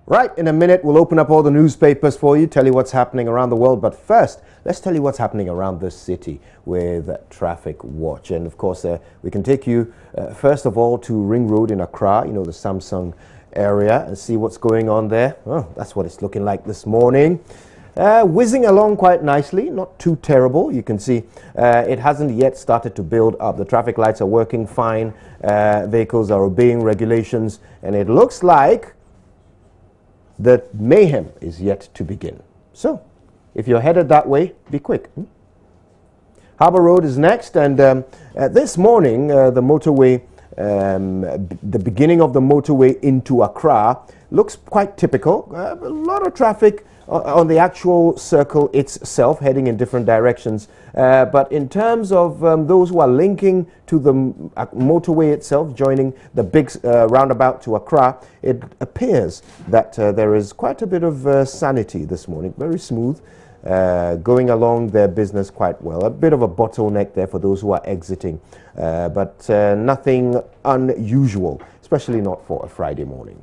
Right, in a minute we'll open up all the newspapers for you, tell you what's happening around the world. But first, let's tell you what's happening around this city with Traffic Watch. And of course, we can take you first of all to Ring Road in Accra, you know, the Samsung area, and see what's going on there. Oh, that's what it's looking like this morning. Whizzing along quite nicely, not too terrible. You can see it hasn't yet started to build up. The traffic lights are working fine. Vehicles are obeying regulations, and it looks like the mayhem is yet to begin. So, if you're headed that way, be quick. Harbour Road is next, and this morning, the motorway, the beginning of the motorway into Accra looks quite typical. A lot of traffic on the actual circle itself, heading in different directions. But in terms of those who are linking to the motorway itself, joining the big roundabout to Accra, it appears that there is quite a bit of sanity this morning. Very smooth, going along their business quite well. A bit of a bottleneck there for those who are exiting, but nothing unusual, especially not for a Friday morning.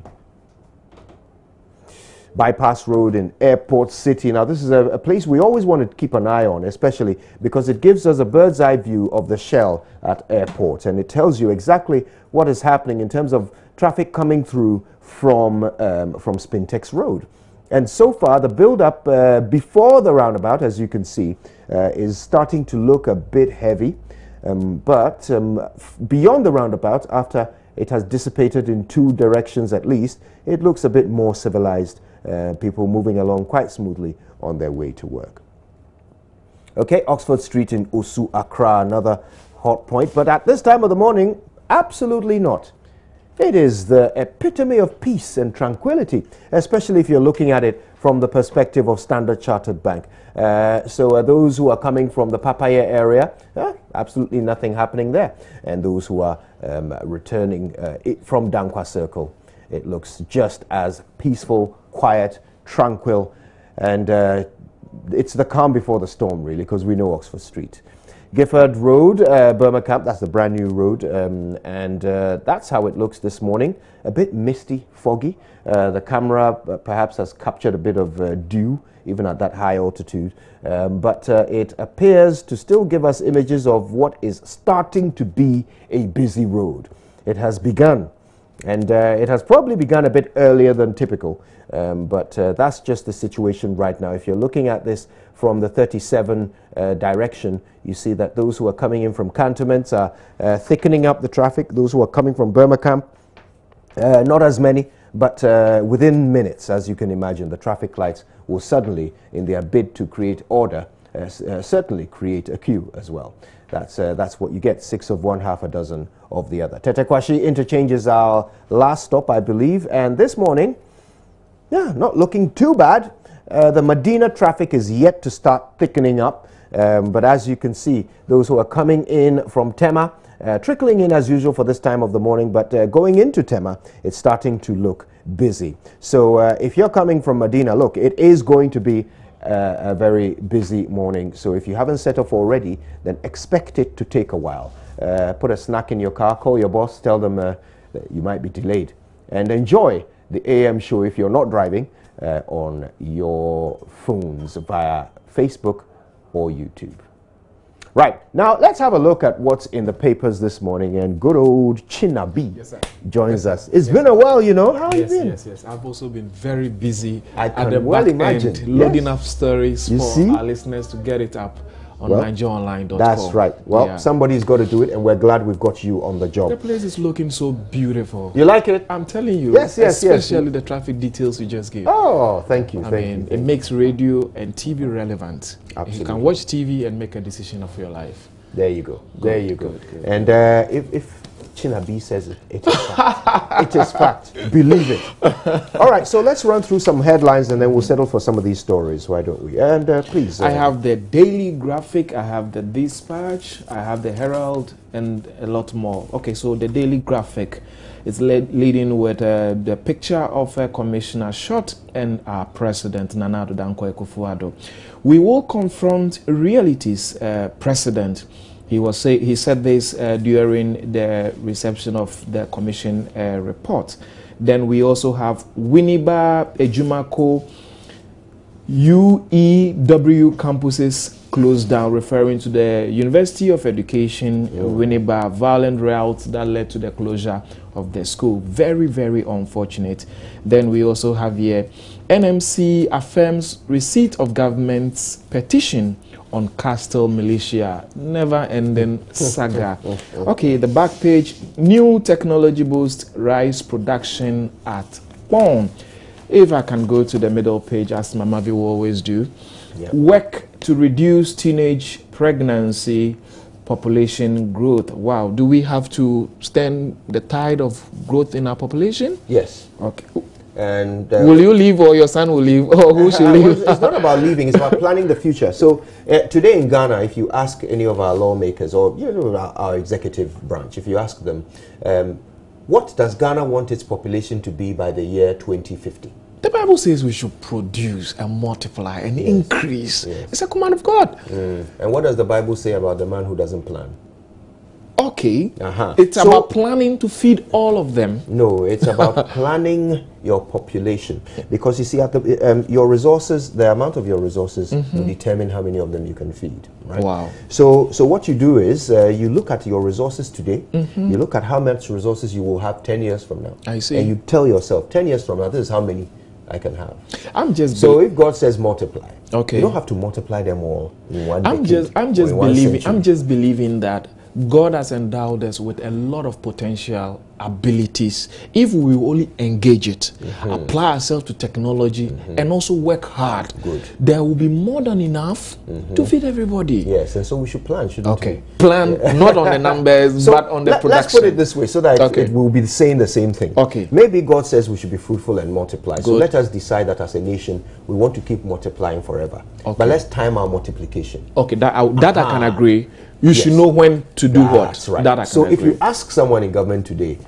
Bypass Road in Airport City. Now, this is a place we always want to keep an eye on, especially because it gives us a bird's eye view of the shell at airport, and it tells you exactly what is happening in terms of traffic coming through from Spintex Road. And so far, the build-up before the roundabout, as you can see, is starting to look a bit heavy. But beyond the roundabout, after it has dissipated in two directions at least, it looks a bit more civilized. People moving along quite smoothly on their way to work. Okay, Oxford Street in Osu, Accra, another hot point. But at this time of the morning, absolutely not. It is the epitome of peace and tranquility, especially if you're looking at it from the perspective of Standard Chartered Bank. So those who are coming from the Papaya area, absolutely nothing happening there. And those who are returning from Dankwa Circle, it looks just as peaceful, quiet, tranquil, and it's the calm before the storm, really, because we know Oxford Street. Gifford Road, Burma Camp, that's the brand new road, and that's how it looks this morning. A bit misty, foggy. The camera perhaps has captured a bit of dew, even at that high altitude, but it appears to still give us images of what is starting to be a busy road. It has begun. And it has probably begun a bit earlier than typical, but that's just the situation right now. If you're looking at this from the 37 direction, you see that those who are coming in from cantonments are thickening up the traffic. Those who are coming from Burma Camp, not as many, but within minutes, as you can imagine, the traffic lights will suddenly, in their bid to create order, certainly create a queue as well. That's what you get, 6 of one, half a dozen of the other. Tetekwashi interchange is our last stop, I believe, and this morning, yeah, not looking too bad. The Medina traffic is yet to start thickening up, but as you can see, those who are coming in from Tema, trickling in as usual for this time of the morning, but going into Tema, it's starting to look busy. So if you're coming from Medina, look, it is going to be a very busy morning. So if you haven't set off already, then expect it to take a while. Put a snack in your car, call your boss, tell them that you might be delayed, and enjoy the AM show if you're not driving on your phones via Facebook or YouTube. Right, now let's have a look at what's in the papers this morning, and good old Chinabi joins us. It's been a while, you know. How have you been? Yes. I've also been very busy at the back end, loading up stories for our listeners to get it up on NigeriaOnline.com. That's right. Well, somebody's got to do it, and we're glad we've got you on the job. The place is looking so beautiful. You like it? I'm telling you. Yes. Especially the traffic details you just gave. Oh, thank you. I mean, it makes radio and TV relevant. Absolutely. You can watch TV and make a decision of your life. There you go. There you go. Good. And if Chinabi says it, it is fact. It is fact. Believe it. All right, so let's run through some headlines and then we'll settle for some of these stories, why don't we? And please. I have the Daily Graphic, I have the Dispatch, I have the Herald, and a lot more. Okay, so the Daily Graphic is leading with the picture of a commissioner shot and our president, Nana Addo Dankwa Akufo-Addo. We will confront realities, President. He said this during the reception of the commission report. Then we also have Winneba Ejumako UEW campuses closed down, referring to the University of Education, Winneba, violent riots that led to the closure of the school. Very, very unfortunate. Then we also have here, NMC affirms receipt of government's petition on Castle militia. Never-ending saga. Okay, the back page, new technology boost rice production at Pong. If I can go to the middle page, as Mamavi will always do. Yep. Work to reduce teenage pregnancy population growth. Wow. Do we have to stem the tide of growth in our population? Yes. Okay. And will you leave, or your son will leave, or who should leave? Well, it's not about leaving, it's about planning the future. So today in Ghana, if you ask any of our lawmakers or our executive branch, if you ask them, what does Ghana want its population to be by the year 2050? The Bible says we should produce and multiply and increase. Yes. It's a command of God. And what does the Bible say about the man who doesn't plan? Okay. It's about planning to feed all of them. No, it's about planning your population. Because you see, at the, your resources, the amount of your resources will determine how many of them you can feed. Right? Wow. So what you do is you look at your resources today, you look at how much resources you will have 10 years from now. I see. And you tell yourself, 10 years from now, this is how many I can have. So if God says multiply, okay, you don't have to multiply them all in one I'm just believing that God has endowed us with a lot of potential abilities. If we only engage it, apply ourselves to technology, and also work hard, there will be more than enough to feed everybody. Yes, and so we should plan, shouldn't we? Plan, not on the numbers, but on the production. Let's put it this way, so that it will be saying the same thing. Okay. Maybe God says we should be fruitful and multiply. So let us decide that as a nation, we want to keep multiplying forever. Okay. But let's time our multiplication. Okay, that I can agree. You should know when to do what. That's right. That I can agree. If you ask someone in government today,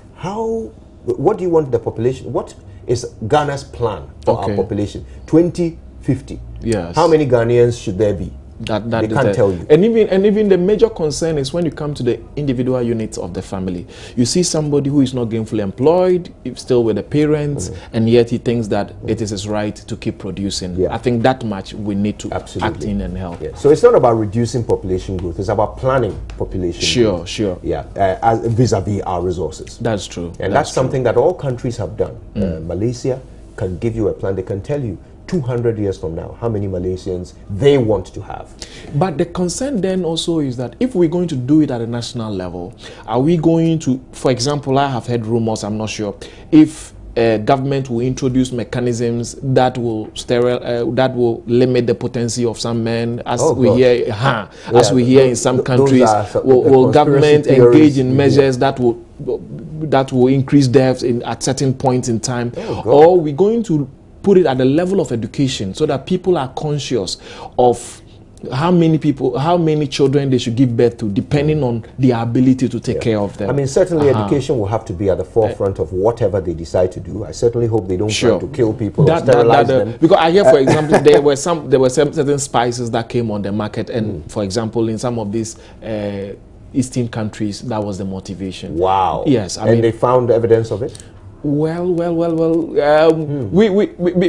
what do you want the population, what is Ghana's plan for our population? 2050. Yes. How many Ghanaians should there be? They can't tell you. And even the major concern is when you come to the individual units of the family. You see somebody who is not gainfully employed, still with the parents, and yet he thinks that it is his right to keep producing. I think that much we need to act in and help. So it's not about reducing population growth, it's about planning population growth. Sure. Vis-a-vis our resources. That's true. And that's something that all countries have done. Malaysia can give you a plan. They can tell you 200 years from now how many Malaysians they want to have. But the concern then also is that if we're going to do it at a national level, are we going to, for example, I have heard rumors, I'm not sure, if government will introduce mechanisms that will limit the potency of some men, as we hear in some countries. Will government engage in measures that will increase deaths at certain points in time? Or are we going to put it at the level of education so that people are conscious of how many children they should give birth to, depending on their ability to take care of them? I mean, certainly education will have to be at the forefront of whatever they decide to do. I certainly hope they don't try to kill people or sterilize them. Because I hear, for example, there were some certain spices that came on the market, and for example, in some of these Eastern countries, that was the motivation. Wow. Yes. I mean, mean, they found evidence of it? Well.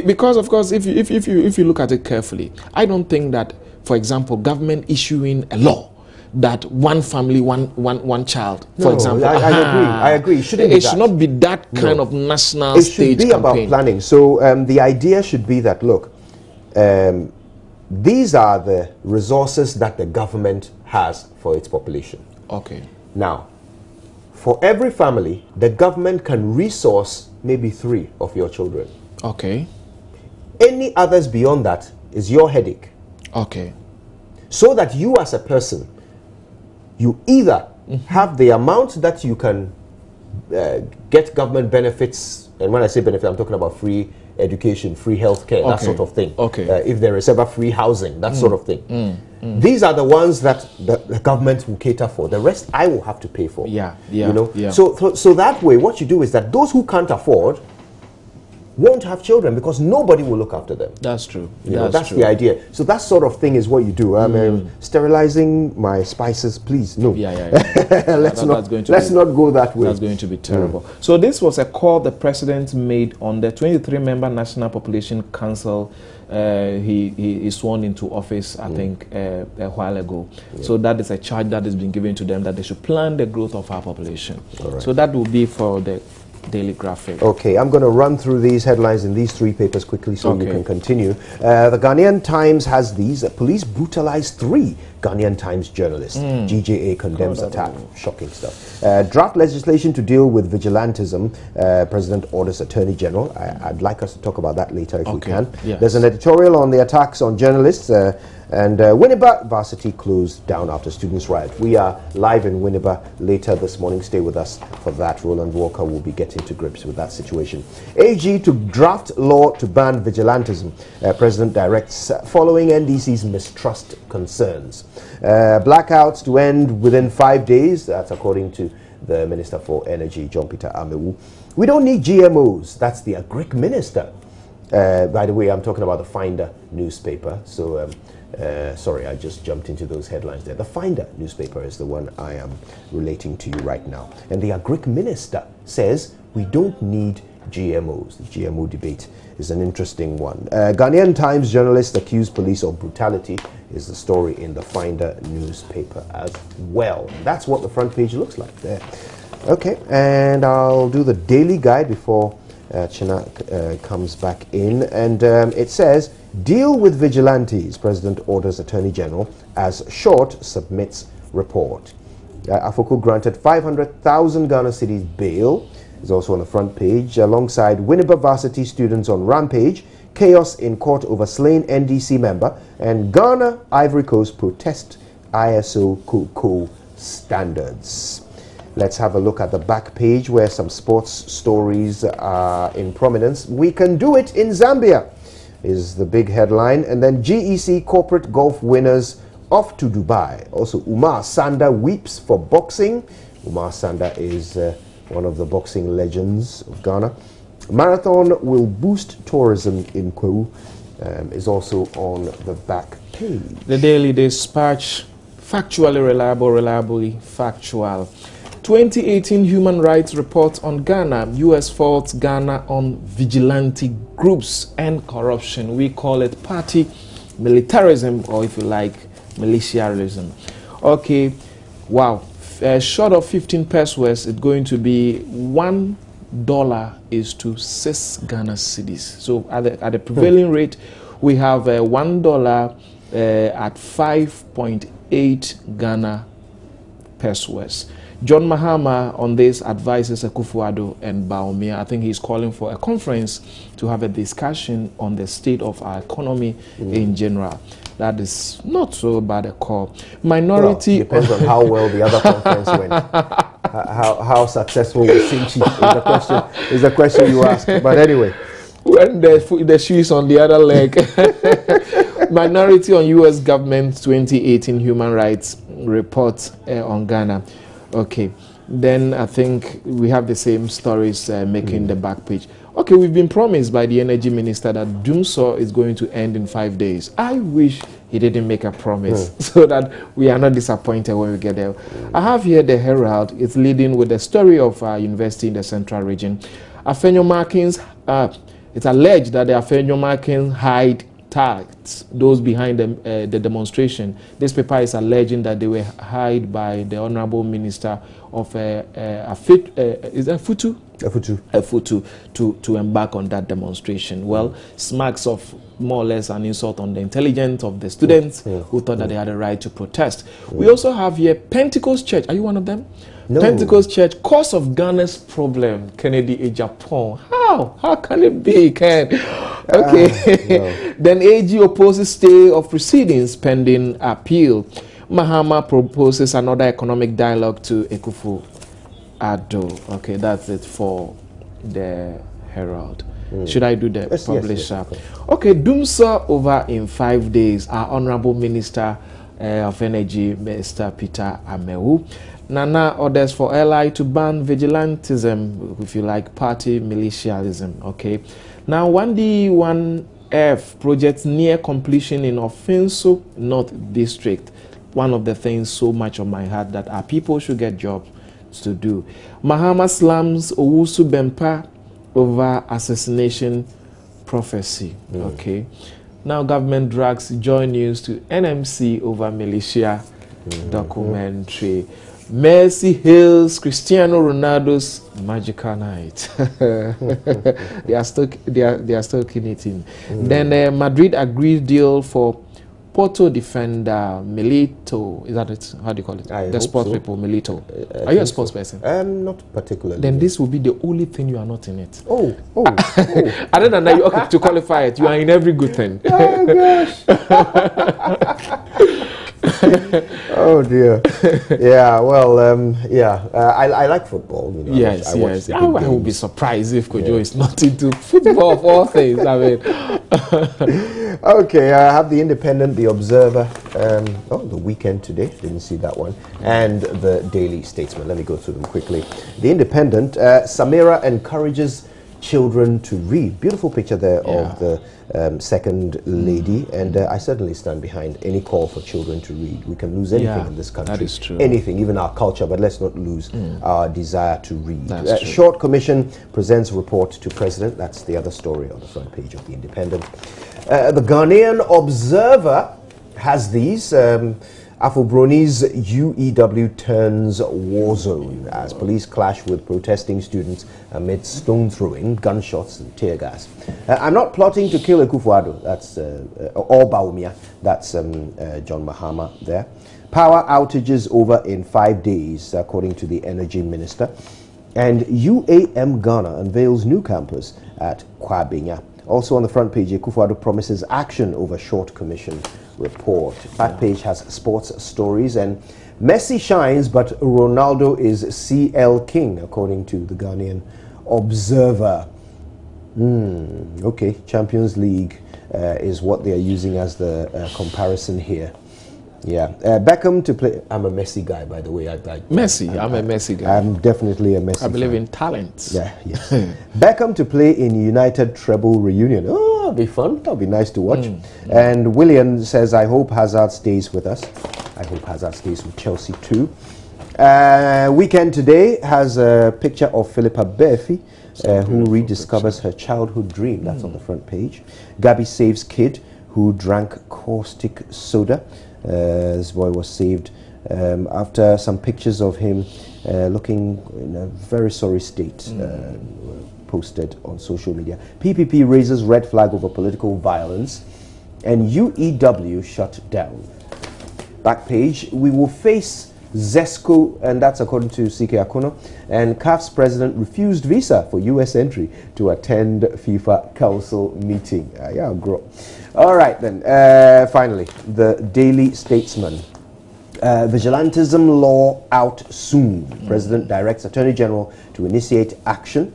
Because of course, if you look at it carefully, I don't think that, for example, government issuing a law that one family, one child, for example. I agree. It should not be that kind of national stage campaign. It should be about planning. So the idea should be that, look, these are the resources that the government has for its population. Okay. Now, for every family, the government can resource maybe 3 of your children. Okay. Any others beyond that is your headache. Okay. So that you as a person, you either have the amount that you can get government benefits, and when I say benefit, I'm talking about free education, free healthcare, that sort of thing. Okay. If there is ever free housing, that sort of thing. These are the ones that the government will cater for. The rest I will have to pay for. Yeah. So that way, what you do is that those who can't afford, won't have children because nobody will look after them. That's true. That's the idea. So that sort of thing is what you do. Sterilizing my spices, please. No. let's not go that way. That's going to be terrible. So this was a call the president made on the 23-member National Population Council. He sworn into office, I think, a while ago. So that is a charge that has been given to them, that they should plan the growth of our population. So that will be for the daily graphic. Okay, I'm going to run through these headlines in these 3 papers quickly so you can continue. The Ghanaian Times has these. Police brutalized 3 Ghanaian Times journalists. GJA condemns attack. Shocking stuff. Draft legislation to deal with vigilantism. President orders Attorney General. I'd like us to talk about that later if we can. There's an editorial on the attacks on journalists. And Winneba Varsity closed down after students' riot. We are live in Winneba later this morning. Stay with us for that. Roland Walker will be getting to grips with that situation. AG to draft law to ban vigilantism. President directs following NDC's mistrust concerns. Blackouts to end within 5 days. That's according to the Minister for Energy, John Peter Amewu. We don't need GMOs. That's the Agric Minister. By the way, I'm talking about the Finder newspaper. So, sorry, I just jumped into those headlines there. The Finder newspaper is the one I am relating to you right now. And the Agric Minister says we don't need GMOs. The GMO debate is an interesting one. Ghanaian Times journalists accuse police of brutality is the story in the Finder newspaper as well. That's what the front page looks like there. Okay, and I'll do the daily guide before China comes back in. And it says, deal with vigilantes. President orders Attorney General as Short submits report. Afoko granted 500,000 Ghana cedis bail. Is also on the front page, alongside Winneba Varsity students on rampage, chaos in court over slain NDC member, and Ghana Ivory Coast protest ISO cocoa standards. Let's have a look at the back page where some sports stories are in prominence. We can do it in Zambia is the big headline. And then GEC corporate golf winners off to Dubai. Also, Umar Sanda weeps for boxing. Umar Sanda is one of the boxing legends of Ghana. Marathon will boost tourism in Kwewu is also on the back page. The Daily Dispatch, factually reliable, reliably factual. 2018 Human Rights Report on Ghana. U.S. faults Ghana on vigilante groups and corruption. We call it party militarism, or if you like, militiarism. Okay, wow. Short of 15 pesos, it's going to be $1 is to 6 Ghana cedis. So at the prevailing rate, we have $1 at 5.8 Ghana pesos. John Mahama on this advises Akufo-Addo and Baumia. I think he's calling for a conference to have a discussion on the state of our economy in general. That is not so bad a call. Minority... Well, depends on how well the other conference went. How successful was Sinchi is the question you ask. But anyway. When the shoe is on the other leg. Minority on U.S. government 2018 Human Rights Report on Ghana. Okay. Then I think we have the same stories making the back page. Okay, we've been promised by the energy minister that doomsaw is going to end in 5 days. I wish he didn't make a promise so that we are not disappointed when we get there. I have here the Herald. It's leading with the story of our university in the central region. Afenyo Markins, it's alleged that the Afenyo Markins hide targets, those behind the demonstration. This paper is alleging that they were hired by the Honorable Minister of Futu to embark on that demonstration. Well, smacks of more or less an insult on the intelligence of the students who thought that they had a right to protest. We also have here Pentecost Church. Are you one of them? No. Pentecost Church, cause of Ghana's problem, Kennedy in Japan. How can it be, Ken? Okay. No. Then AG opposes stay of proceedings pending appeal. Mahama proposes another economic dialogue to Akufo-Addo. Okay, that's it for the Herald. Should I do the publisher? Yes, okay, doomsaw over in 5 days. Our Honorable Minister of Energy, Mr. Peter Amewu. Nana orders for LI to ban vigilantism, if you like, party militialism. Okay. Now, 1D, 1F projects near completion in Ofinso North District. One of the things so much on my heart that our people should get jobs to do. Mahama slams Owusu Bempa over assassination prophecy. Okay. Now government drags JoyNews to NMC over militia documentary. Mercy hails Cristiano Ronaldo's magical night. they are still knitting. Then Madrid agreed deal for Porto defender Milito. Is that it? How do you call it? The sports people, Milito. Are you a sports person? Not particularly. Then this will be the only thing you are not in it. Oh. Other than that, okay, to qualify it, you are in every good thing. Oh gosh. Oh dear. Yeah. Well. I like football. You know, yes. I will be surprised if Kojo is not into football of all things. I mean. Okay. I have the Independent, the Observer. The Weekend today. Didn't see that one. And the Daily Statesman. Let me go through them quickly. The Independent. Samira encourages children to read. Beautiful picture there of the second lady, and I certainly stand behind any call for children to read. We can lose anything in this country. That is true. Anything, even our culture, but let's not lose our desire to read. Short Commission presents report to President. That's the other story on the front page of the Independent. The Ghanaian Observer has these. Afro-Broni's UEW turns war zone as police clash with protesting students amid stone throwing, gunshots and tear gas. I'm not plotting to kill Akufo-Addo. That's or Bawumia. That's John Mahama there. Power outages over in 5 days, according to the energy minister. And UAM Ghana unveils new campus at Kwabenya. Also on the front page, Akufo-Addo promises action over short commission report. Back page has sports stories, and Messi shines, but Ronaldo is CL king, according to the Ghanaian Observer. Okay, Champions League is what they are using as the comparison here. Yeah, Beckham to play. I'm a Messi guy, by the way. I'm a Messi guy. I'm definitely a Messi I believe fan. in talent. Yeah, yes. Beckham to play in United treble reunion. Oh, that'll be fun. That'll be nice to watch. And William says, I hope Hazard stays with us. I hope Hazard stays with Chelsea too. Weekend today has a picture of Philippa Befi, who rediscovers her childhood dream. That's on the front page. Gabby saves kid who drank caustic soda. This boy was saved after some pictures of him looking in a very sorry state posted on social media. PPP raises red flag over political violence, and UEW shut down. Back page, we will face ZESCO, and that's according to CK Akuno, and CAF's president refused visa for US entry to attend FIFA Council meeting. All right then, finally, the Daily Statesman. Vigilantism law out soon. President directs Attorney General to initiate action.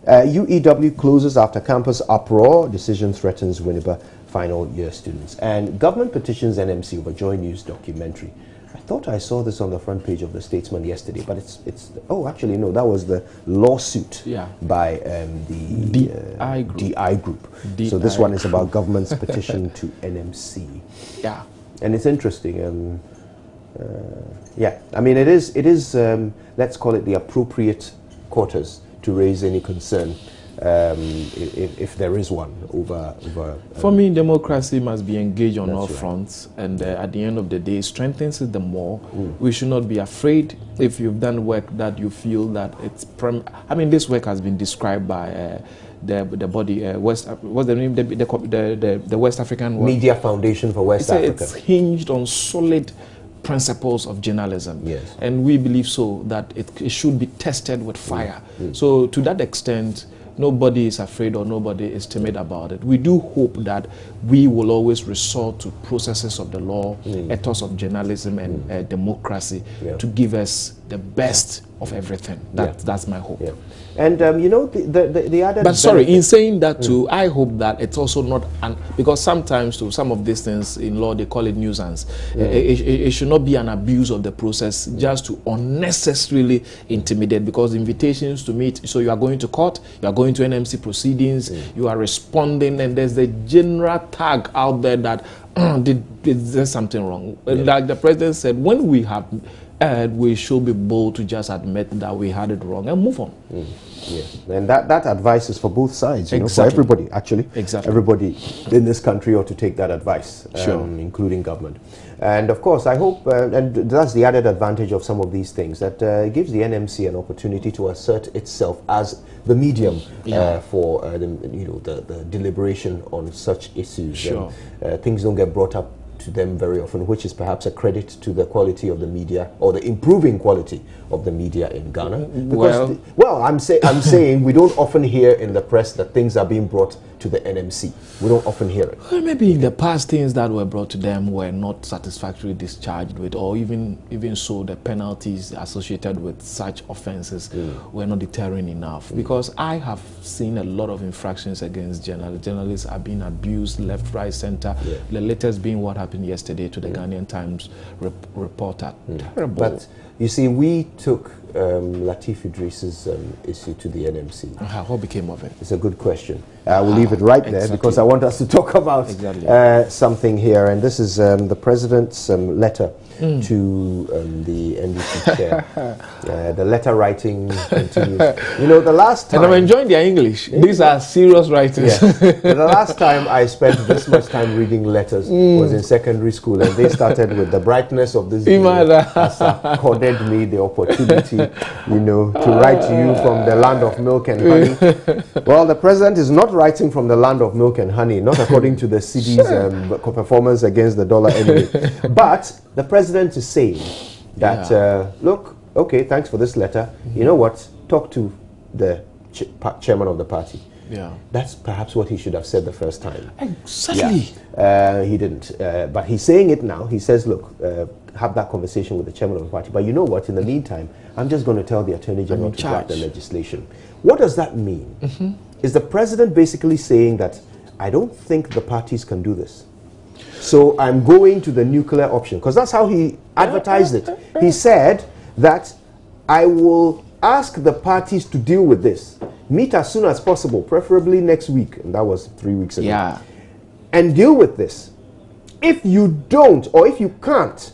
UEW closes after campus uproar. Decision threatens Winneba final year students. And government petitions NMC over JoyNews documentary. I thought I saw this on the front page of the Statesman yesterday, but it's actually no, that was the lawsuit by the DI group. So this one is about government's petition to NMC. Yeah, and it's interesting. I mean, it is let's call it the appropriate quarters to raise any concern, if there is one over for me, democracy must be engaged on all right. fronts, and at the end of the day, strengthens it the more. We should not be afraid if you've done work that you feel that it's I mean, this work has been described by the body what's the name, the West African Media Foundation for West Africa. It's hinged on solid principles of journalism, yes, and we believe so that it should be tested with fire. So to that extent, nobody is afraid or nobody is timid about it. We do hope that we will always resort to processes of the law, ethos of journalism, and democracy to give us the best of everything. That's my hope. Yeah. And you know, the other. But sorry, in saying that too, I hope that it's also not because sometimes to some of these things in law they call it nuisance. It should not be an abuse of the process just to unnecessarily intimidate, because invitations to meet, so you are going to court, you are going to NMC proceedings, you are responding, and there's the general tag out there that there's something wrong. Like the president said, when we have we should be bold to just admit that we had it wrong and move on. Yeah, and that advice is for both sides, you know, for everybody, actually. Exactly. Everybody in this country ought to take that advice, including government. And of course, I hope, and that's the added advantage of some of these things, that it gives the NMC an opportunity to assert itself as the medium for the deliberation on such issues. Sure. And, things don't get brought up to them very often, which is perhaps a credit to the quality of the media, or the improving quality of the media in Ghana. Because I'm saying we don't often hear in the press that things are being brought to the NMC. We don't often hear it. Well, maybe in the past things that were brought to them were not satisfactorily discharged with, or even so the penalties associated with such offenses were not deterring enough. Because I have seen a lot of infractions against journalists. Journalists are being abused left, right, center. The latest being what happened yesterday to the Ghanaian Times reporter. Terrible. But you see, we took Latif Idris's issue to the NMC. What became of it? It's a good question. I will leave it right there because I want us to talk about something here. And this is the president's letter to the NDC chair. The letter writing continues. You know, the last time... And I'm enjoying their English. These are serious writers. The last time I spent this much time reading letters was in secondary school, and they started with the brightness of this day has accorded me the opportunity, you know, to write to you from the land of milk and honey. Well, the president is not writing from the land of milk and honey, not according to the CD's performance against the dollar anyway. But the president is saying that, look, okay, thanks for this letter. You know what? Talk to the chairman of the party. Yeah. That's perhaps what he should have said the first time. Exactly. He didn't. But he's saying it now. He says, look, have that conversation with the chairman of the party. But you know what? In the meantime, I'm just going to tell the Attorney General to draft the legislation. What does that mean? Is the president basically saying that I don't think the parties can do this, so I'm going to the nuclear option? Because that's how he advertised it. He said that I will ask the parties to deal with this. Meet as soon as possible, preferably next week. And that was 3 weeks ago. Yeah. And deal with this. If you don't, or if you can't,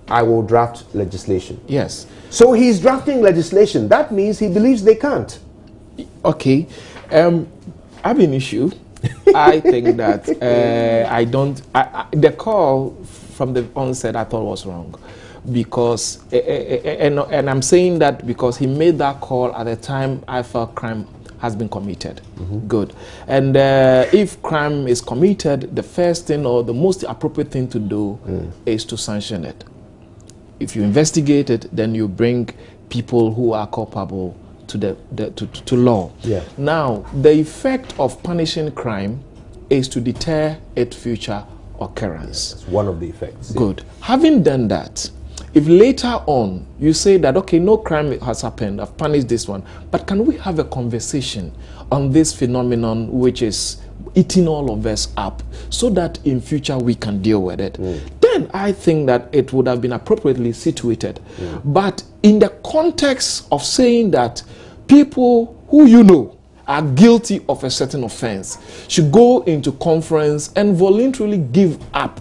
I will draft legislation. Yes. So he's drafting legislation. That means he believes they can't. Okay. I have an issue. I think that the call from the onset I thought was wrong, because and I'm saying that because he made that call at the time I felt crime has been committed. Good. And if crime is committed, the first thing or the most appropriate thing to do is to sanction it. If you investigate it, then you bring people who are culpable to law. Now, the effect of punishing crime is to deter its future occurrence. That's one of the effects. Good. Having done that, if later on you say that, okay, no crime has happened, I've punished this one, but can we have a conversation on this phenomenon which is eating all of us up, so that in future we can deal with it? Then I think that it would have been appropriately situated. But in the context of saying that people who you know are guilty of a certain offense should go into conference and voluntarily give up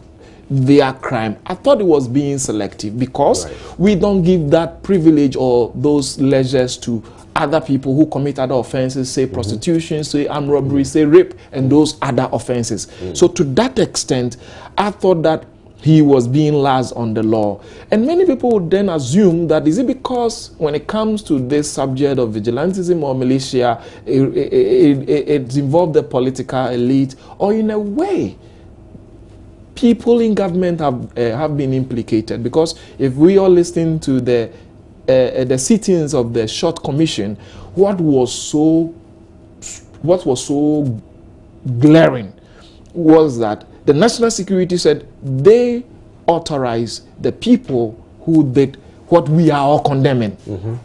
their crime, I thought it was being selective, because we don't give that privilege or those leisures to other people who commit other offenses, say prostitution, say armed robbery, say rape, and those other offenses. So to that extent, I thought that he was being lax on the law. And many people would then assume that, is it because when it comes to this subject of vigilantism or militia, it involved the political elite, or in a way, people in government have been implicated? Because if we are listening to the sittings of the short commission, what was so glaring was that the national security said they authorized the people who what we are all condemning.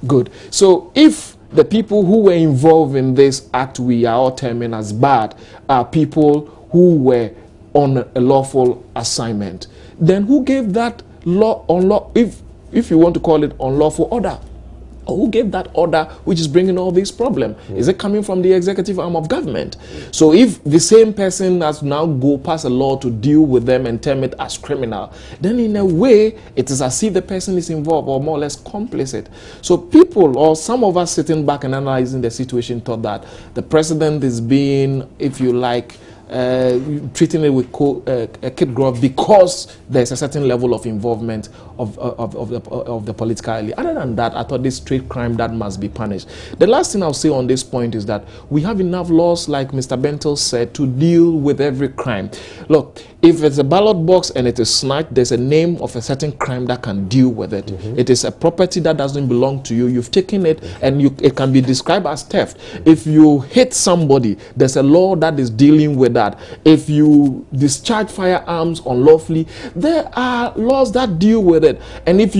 Good. So if the people who were involved in this act we are all terming as bad are people who were on a lawful assignment, then who gave that if you want to call it unlawful order? Or who gave that order which is bringing all these problems? Is it coming from the executive arm of government? So if the same person has now go pass a law to deal with them and term it as criminal, then in a way it is as if the person is involved or more or less complicit. So people, or some of us sitting back and analyzing the situation, thought that the president is being, if you like, treating it with kid glove because there's a certain level of involvement of the political elite. Other than that, I thought this straight crime that must be punished. The last thing I'll say on this point is that we have enough laws, like Mr. Bentel said, to deal with every crime. Look, if it's a ballot box and it is snatched, there's a name of a certain crime that can deal with it. It is a property that doesn't belong to you. You've taken it, and it can be described as theft. If you hit somebody, there's a law that is dealing with that. If you discharge firearms unlawfully, there are laws that deal with it. And if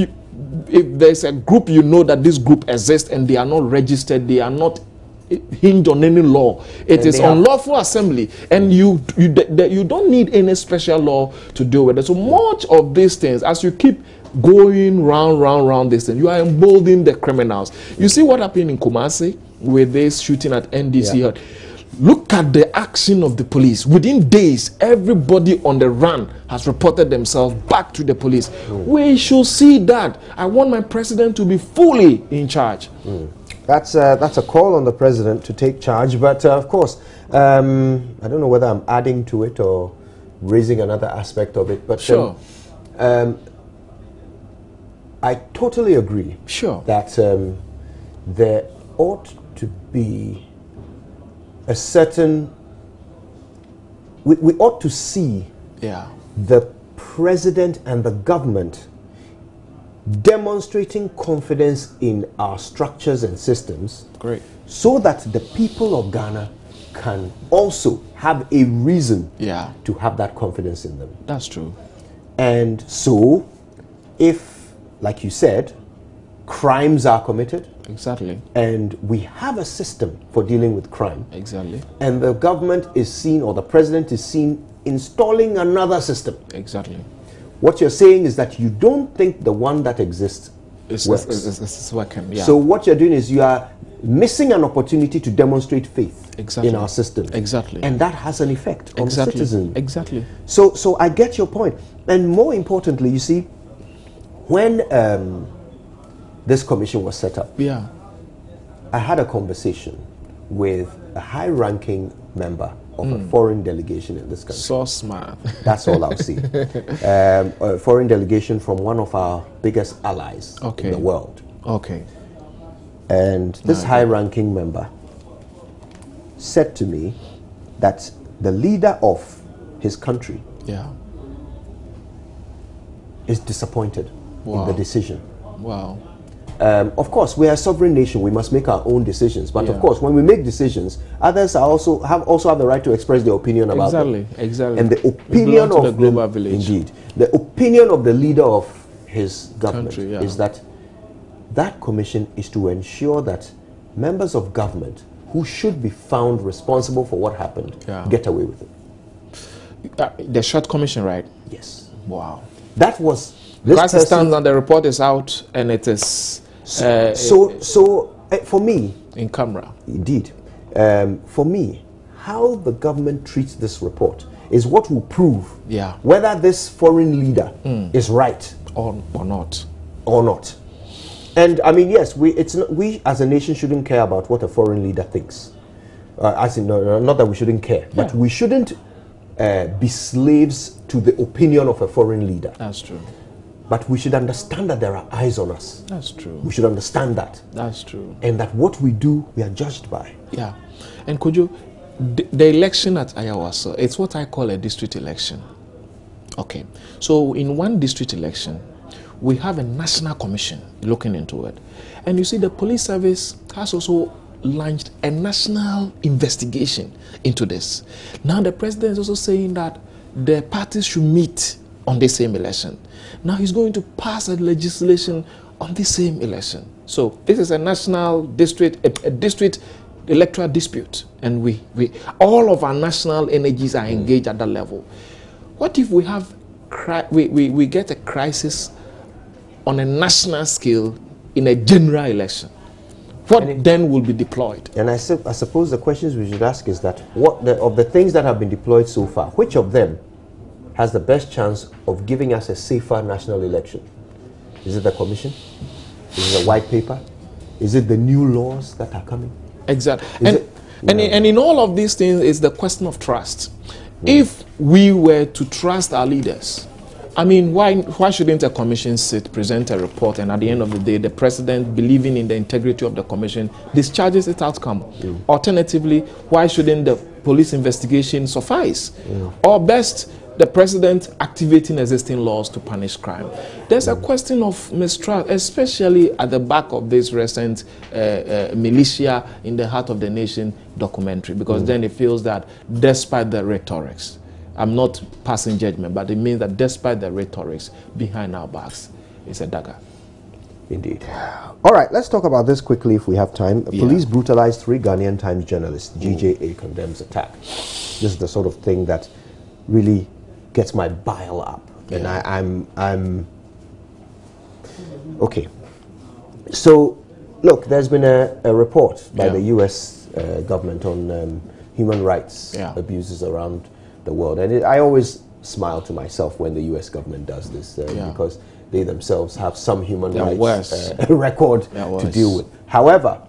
there's a group, you know that this group exists and they are not registered, they are not hinged on any law. It is unlawful assembly, and you don't need any special law to deal with it. So much of these things, as you keep going round this thing, you are emboldening the criminals. You see what happened in Kumasi with this shooting at NDC. Look at the action of the police. Within days, everybody on the run has reported themselves back to the police. We should see that. I want my president to be fully in charge. That's a call on the president to take charge. But of course, I don't know whether I'm adding to it or raising another aspect of it. But sure. I totally agree. Sure. That there ought to be a certain, we ought to see the president and the government demonstrating confidence in our structures and systems. Great. So that the people of Ghana can also have a reason to have that confidence in them. That's true. And so, if, like you said, crimes are committed, exactly, and we have a system for dealing with crime, exactly, and the government is seen, or the president is seen, installing another system, exactly, what you're saying is that you don't think the one that exists works. It's working. So what you're doing is you are missing an opportunity to demonstrate faith in our system. Exactly. And that has an effect on the citizen. Exactly. So I get your point. And more importantly, you see, when this commission was set up, I had a conversation with a high-ranking member of a foreign delegation in this country. So smart. That's all I'll say. A foreign delegation from one of our biggest allies in the world. Okay. And this high-ranking member said to me that the leader of his country is disappointed in the decision. Wow. Of course, we are a sovereign nation. We must make our own decisions. But of course, when we make decisions, others are also have the right to express their opinion about them. Exactly. And the opinion of the global village. Indeed, the opinion of the leader of his government is that that commission is to ensure that members of government who should be found responsible for what happened get away with it. The short commission, right? Yes. Wow. That was this person stands and the report is out, and it is for me in camera. Indeed, for me, how the government treats this report is what will prove whether this foreign leader is right or not. And I mean, yes, we as a nation shouldn't care about what a foreign leader thinks. As in, not that we shouldn't care, but we shouldn't be slaves to the opinion of a foreign leader. That's true. But we should understand that there are eyes on us. That's true. We should understand that. That's true. And that what we do, we are judged by. Yeah. And could you, the election at Ayawasa, it's what I call a district election. Okay. So in one district election, we have a national commission looking into it. And you see, the police service has also launched a national investigation into this. Now the president is also saying that the parties should meet on the same election. Now he's going to pass a legislation on the same election. So this is a national district, a district electoral dispute, and we all of our national energies are engaged at that level. What if we have we get a crisis on a national scale in a general election? What then will be deployed? And I suppose the questions we should ask is that of the things that have been deployed so far, which of them has the best chance of giving us a safer national election? Is it the commission? Is it a white paper? Is it the new laws that are coming? Exactly. And in all of these things is the question of trust. If we were to trust our leaders, I mean, why shouldn't a commission present a report, and at the end of the day, the president, believing in the integrity of the commission, discharges its outcome? Alternatively, why shouldn't the police investigation suffice? Or best, the president activating existing laws to punish crime? There's a question of mistrust, especially at the back of this recent militia in the heart of the nation documentary, because then it feels that despite the rhetorics, I'm not passing judgment, but it means that despite the rhetorics, behind our backs is a dagger. Indeed. All right, let's talk about this quickly if we have time. Police brutalized 3 Ghanaian Times journalists. GJA condemns attack. This is the sort of thing that really gets my bile up. And I'm okay. So, look, there's been a report by the U.S. Government on human rights abuses around the world, and I always smile to myself when the U.S. government does this because they themselves have some human rights record to deal with. However,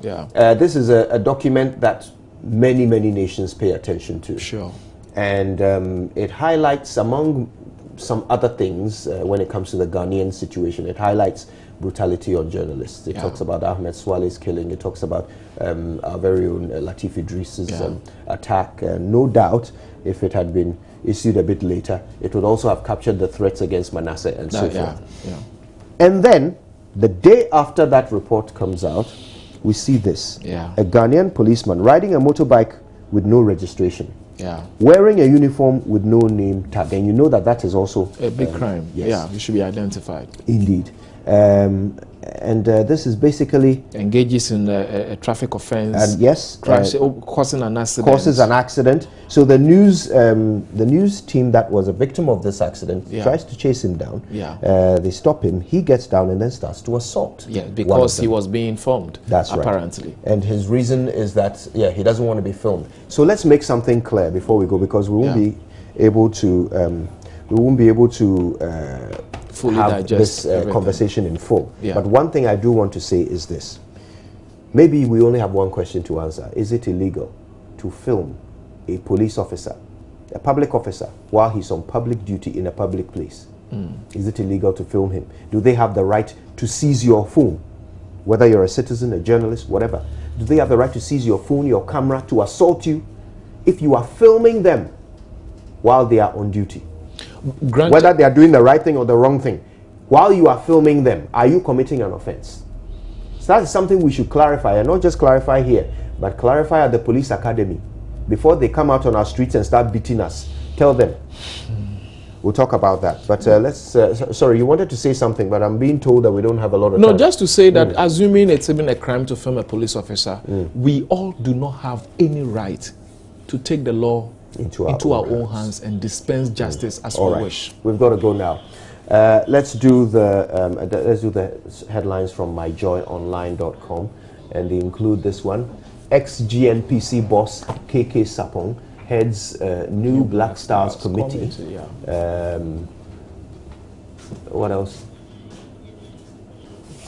this is a document that many nations pay attention to. Sure. And it highlights, among some other things, when it comes to the Ghanaian situation, it highlights brutality on journalists. It talks about Ahmed Swale's killing. It talks about our very own Latif Idris's attack. No doubt, if it had been issued a bit later, it would also have captured the threats against Manasseh and so forth. And then, the day after that report comes out, we see this. A Ghanaian policeman riding a motorbike with no registration. Wearing a uniform with no name tag. And you know that that is also a big crime. Yes. You should be identified. Indeed. And this is basically engages in a traffic offense, and causing an accident. Causes an accident. So the news team that was a victim of this accident tries to chase him down. They stop him. He gets down and then starts to assault. Because he was being filmed. That's apparently. Right. And his reason is that he doesn't want to be filmed. So let's make something clear before we go, because we won't be able to fully have digest this conversation in full. But one thing I do want to say is this. Maybe we only have one question to answer. Is it illegal to film a police officer, a public officer, while he's on public duty in a public place? Is it illegal to film him? Do they have the right to seize your phone? Whether you're a citizen, a journalist, whatever. Do they have the right to seize your phone, your camera, to assault you if you are filming them while they are on duty? Whether they are doing the right thing or the wrong thing, while you are filming them, are you committing an offense? So that's something we should clarify, and not just clarify here, but clarify at the police academy before they come out on our streets and start beating us. Tell them. We'll talk about that. But let's. Sorry, you wanted to say something, but I'm being told that we don't have a lot of time. No, just to say that assuming it's even a crime to film a police officer, we all do not have any right to take the law into our own hands and dispense justice as we wish. We've got to go now. Let's do the headlines from myjoyonline.com, and they include this one. Ex-GNPC boss KK Sapong heads new Black Stars committee. What else?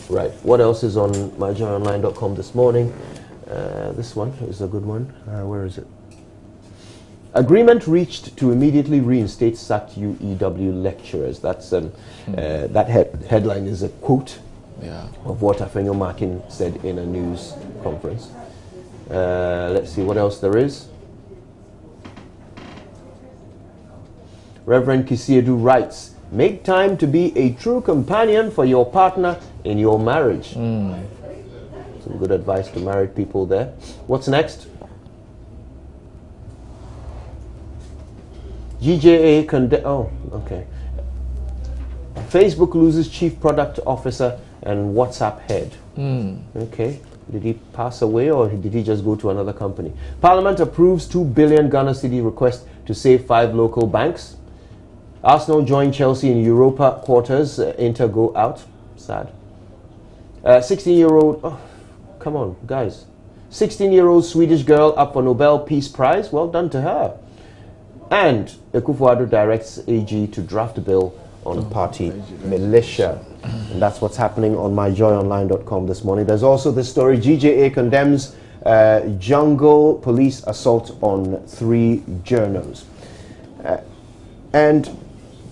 Right. What else is on myjoyonline.com this morning? This one is a good one. Where is it? Agreement reached to immediately reinstate sacked UEW lecturers. That's that headline is a quote of what Afenyo Markin said in a news conference. Let's see what else there is. Reverend Kisiedu writes, "Make time to be a true companion for your partner in your marriage." Some good advice to married people there. What's next? GJA Facebook loses chief product officer and WhatsApp head. Okay. Did he pass away or did he just go to another company? Parliament approves 2 billion Ghana cedi request to save 5 local banks. Arsenal join Chelsea in Europa quarters. Inter go out. Sad. 16-year-old... Oh, come on, guys. 16-year-old Swedish girl up for Nobel Peace Prize. Well done to her. And Akufo-Addo directs AG to draft a bill on party militia. And that's what's happening on myjoyonline.com this morning. There's also this story. GJA condemns jungle police assault on 3 journos. And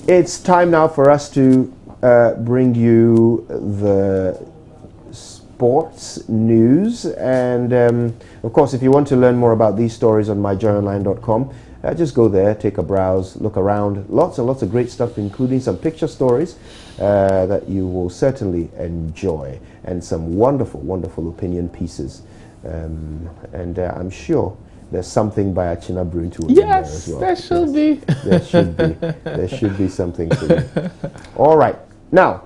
it's time now for us to bring you the sports news. And of course, if you want to learn more about these stories on myjoyonline.com, just go there, take a browse, look around. Lots and lots of great stuff, including some picture stories that you will certainly enjoy, and some wonderful, wonderful opinion pieces. And I'm sure there's something by Achina Bruntu in there as well. There should be. There should be. There should be something for you. All right. Now,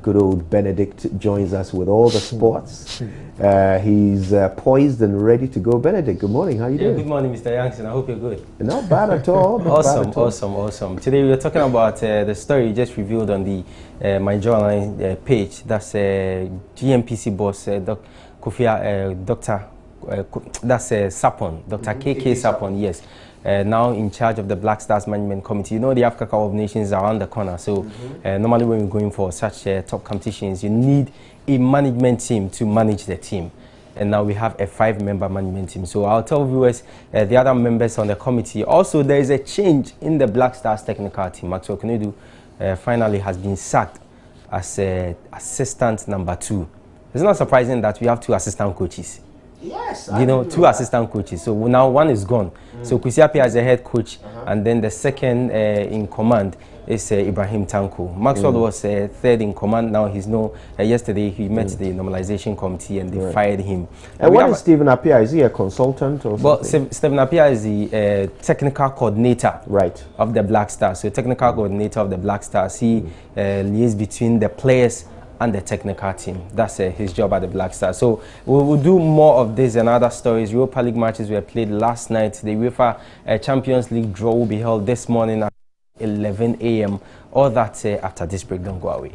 good old Benedict joins us with all the sports. He's poised and ready to go. Benedict, good morning. How you doing? Good morning, Mr. Youngson. I hope you're good. Not bad at all. Awesome. Today we're talking about the story you just revealed on the My Joyline page. That's GMPC boss, Dr. Sapon, Dr. KK Sapon, yes. Now in charge of the Black Stars Management Committee. You know the Africa Cup of Nations are around the corner, so normally when we're going for such top competitions, you need a management team to manage the team. And now we have a 5-member management team. So I'll tell viewers, the other members on the committee. Also, there is a change in the Black Stars technical team. Maxwell Konedu finally has been sacked as assistant number 2. It's not surprising that we have 2 assistant coaches. Yes, you know, 2 assistant coaches. So now 1 is gone. So Kwesi as a head coach, and then the second in command is Ibrahim Tanko. Maxwell was 3rd in command. Now he's yesterday he met the normalization committee and they fired him. And what is Stephen Appiah? Is he a consultant or something? Well, Stephen Appiah is the technical coordinator of the Black Stars. So technical coordinator of the Black Stars. He liaises between the players and the technical team. That's his job at the Black Stars. So we will do more of this and other stories. Europa League matches were played last night. The UEFA Champions League draw will be held this morning at 11 a.m. All that after this break. Don't go away.